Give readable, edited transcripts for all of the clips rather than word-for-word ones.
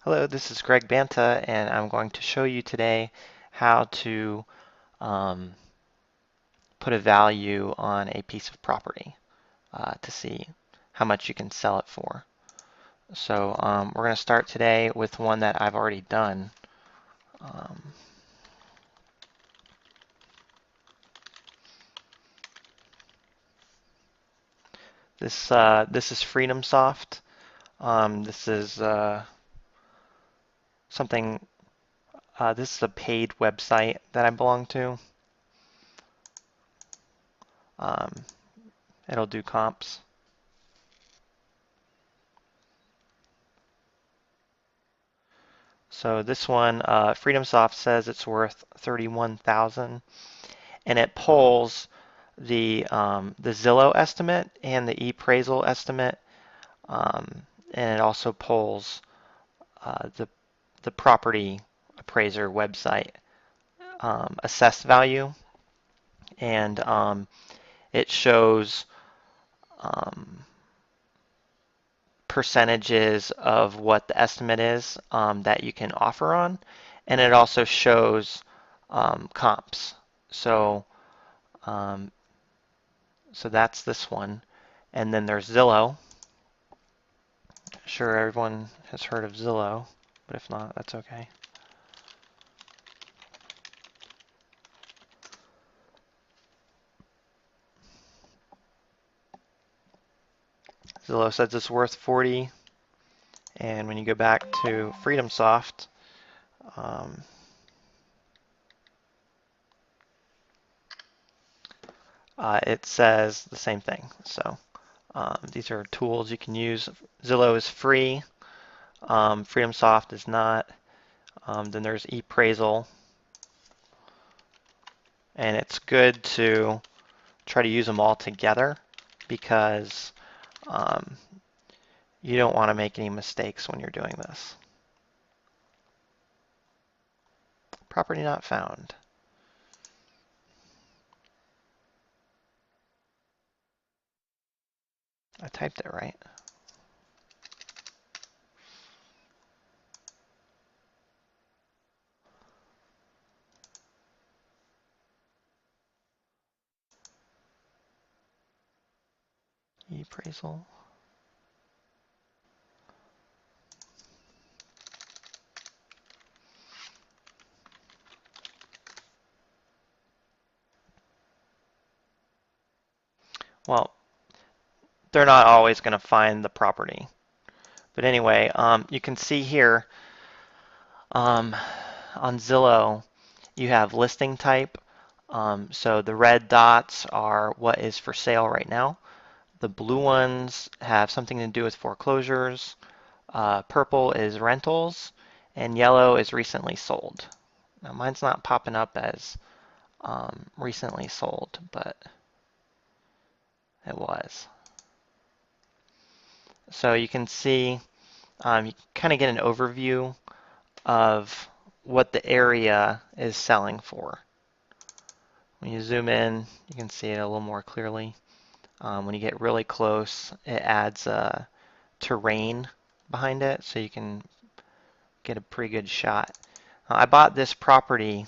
Hello, this is Greg Banta, and I'm going to show you today how to um, put a value on a piece of property to see how much you can sell it for. So we're going to start today with one that I've already done. Um, this is FreedomSoft. This is something. This is a paid website that I belong to. Um, it'll do comps. So this one, FreedomSoft says it's worth 31,000, and it pulls the Zillow estimate and the ePraisal estimate, and it also pulls the property appraiser website assessed value, and it shows um, percentages of what the estimate is that you can offer on, and it also shows comps. So um, so that's this one, and then there's Zillow. Sure, everyone has heard of Zillow, but if not, that's okay. Zillow says it's worth 40, and when you go back to FreedomSoft, um, it says the same thing. So these are tools you can use. Zillow is free. FreedomSoft is not. Then there's ePraisal, and it's good to try to use them all together because um, you don't want to make any mistakes when you're doing this. Property not found. I typed it right. Appraisal. Well, they're not always going to find the property. But anyway, you can see here on Zillow, you have listing type. So the red dots are what is for sale right now. The blue ones have something to do with foreclosures. Purple is rentals, and yellow is recently sold. Now mine's not popping up as recently sold, but it was. So you can see, you kind of get an overview of what the area is selling for. When you zoom in, you can see it a little more clearly. When you get really close, it adds terrain behind it, so you can get a pretty good shot. I bought this property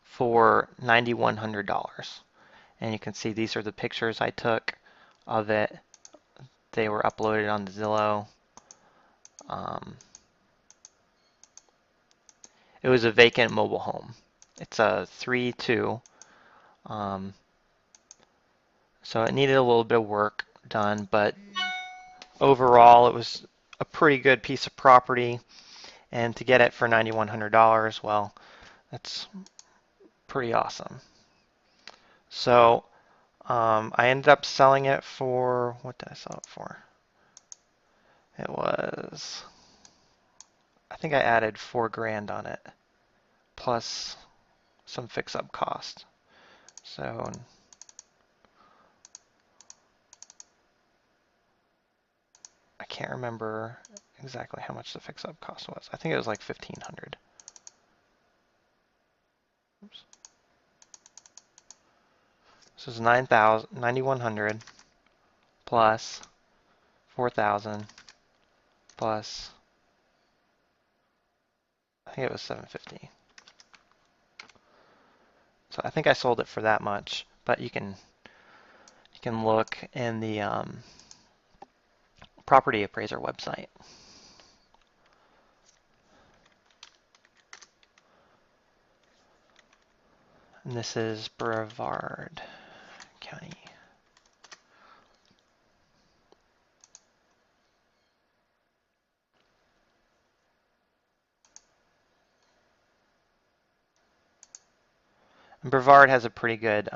for $9,100, and you can see these are the pictures I took of it. They were uploaded on Zillow. It was a vacant mobile home. It's a 3-2, so it needed a little bit of work done, but overall it was a pretty good piece of property, and to get it for $9,100, well, that's pretty awesome. So I ended up selling it for, what did I sell it for? It was, I think I added $4,000 on it, plus some fix-up cost. So I can't remember exactly how much the fix-up cost was. I think it was like $1,500. Oops. This is 9,100 plus 4,000 plus think it was 750. So I think I sold it for that much, but you can look in the property appraiser website. And this is Brevard County. And Brevard has a pretty good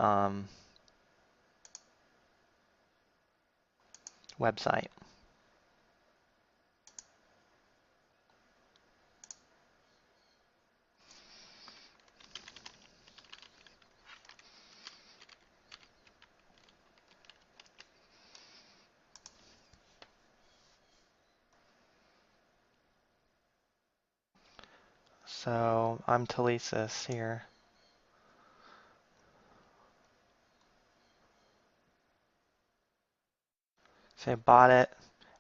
website. So I'm Telesis here. So I bought it,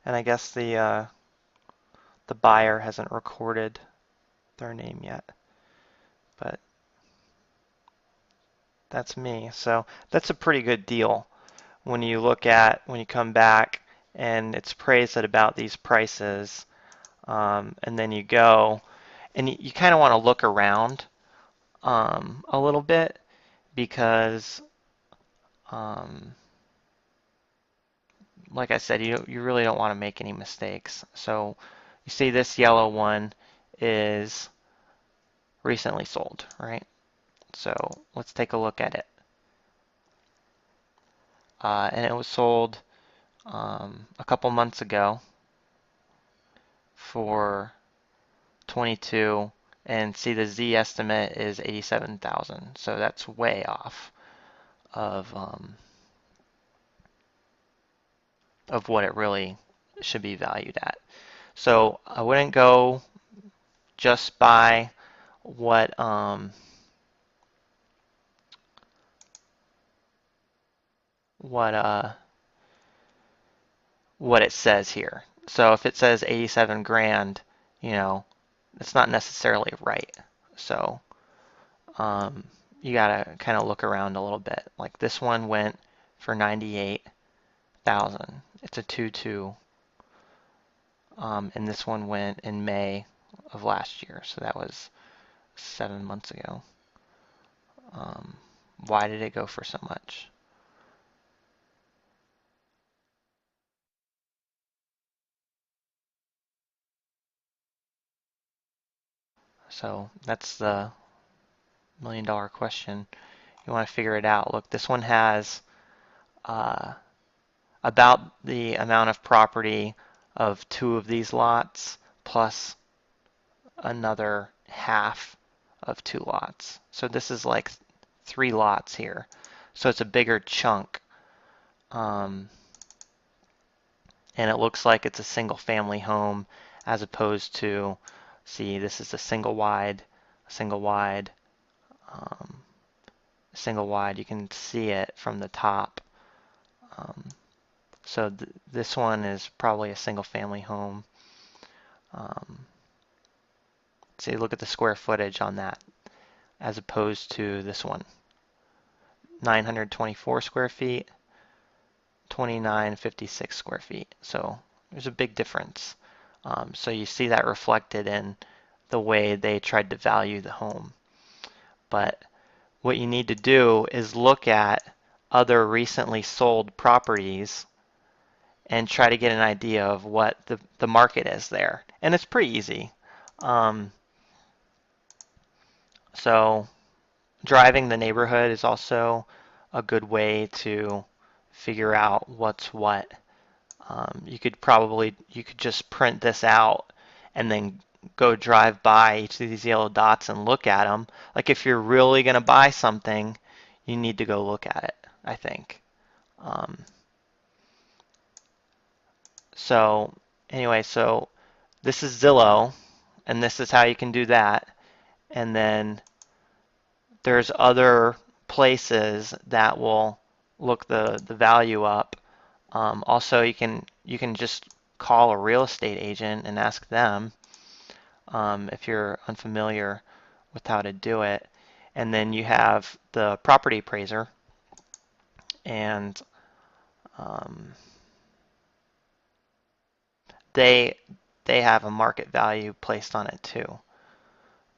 and I guess the buyer hasn't recorded their name yet, but that's me. So that's a pretty good deal when you when you come back and it's appraised at about these prices, and then you go and you kind of want to look around a little bit because, um, like I said, you really don't want to make any mistakes. So you see this yellow one is recently sold, right? So let's take a look at it. And it was sold a couple months ago for 22, and see the Z estimate is 87,000. So that's way off of what it really should be valued at. So I wouldn't go just by what what uh what it says here. So if it says 87 grand, you know, it's not necessarily right. So um, you gotta kind of look around a little bit. Like this one went for 98,000. It's a 2-2. And this one went in May of last year, so that was 7 months ago. Why did it go for so much? So that's the $1,000,000 question. You want to figure it out. Look, this one has uh, about the amount of property of 2 of these lots plus another half of 2 lots. So this is like 3 lots here. So it's a bigger chunk. Um, and it looks like it's a single family home as opposed to, see, this is a single wide, single wide, um, single wide. You can see it from the top. So this one is probably a single family home. See, look at the square footage on that as opposed to this one. 924 square feet, 2956 square feet. So there's a big difference. So you see that reflected in the way they tried to value the home. But what you need to do is look at other recently sold properties and try to get an idea of what the market is there. And it's pretty easy. So driving the neighborhood is also a good way to figure out what's what. You could just print this out and then go drive by each of these yellow dots and look at them. Like if you're really going to buy something, you need to go look at it, I think. Um, so anyway, so this is Zillow, and this is how you can do that. And then there's other places that will look the value up. Also, you can just call a real estate agent and ask them if you're unfamiliar with how to do it. And then you have the property appraiser, and um, they they have a market value placed on it too.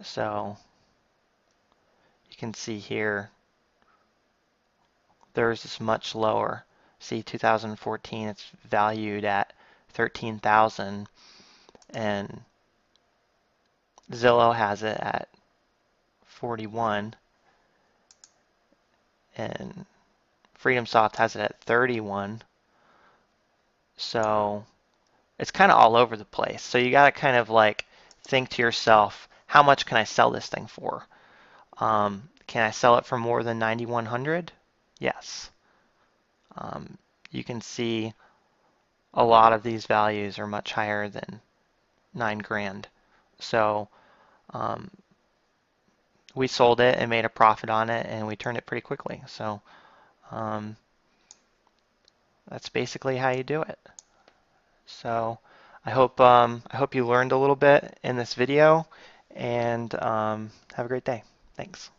So you can see here theirs is much lower. See, 2014 it's valued at 13,000, and Zillow has it at 41, and FreedomSoft has it at 31. So it's kind of all over the place. So you got to kind of like think to yourself, how much can I sell this thing for? Can I sell it for more than 9,100? Yes. Um, you can see a lot of these values are much higher than 9 grand. So um, we sold it and made a profit on it, and we turned it pretty quickly. So um, that's basically how you do it. So I hope you learned a little bit in this video, and have a great day. Thanks.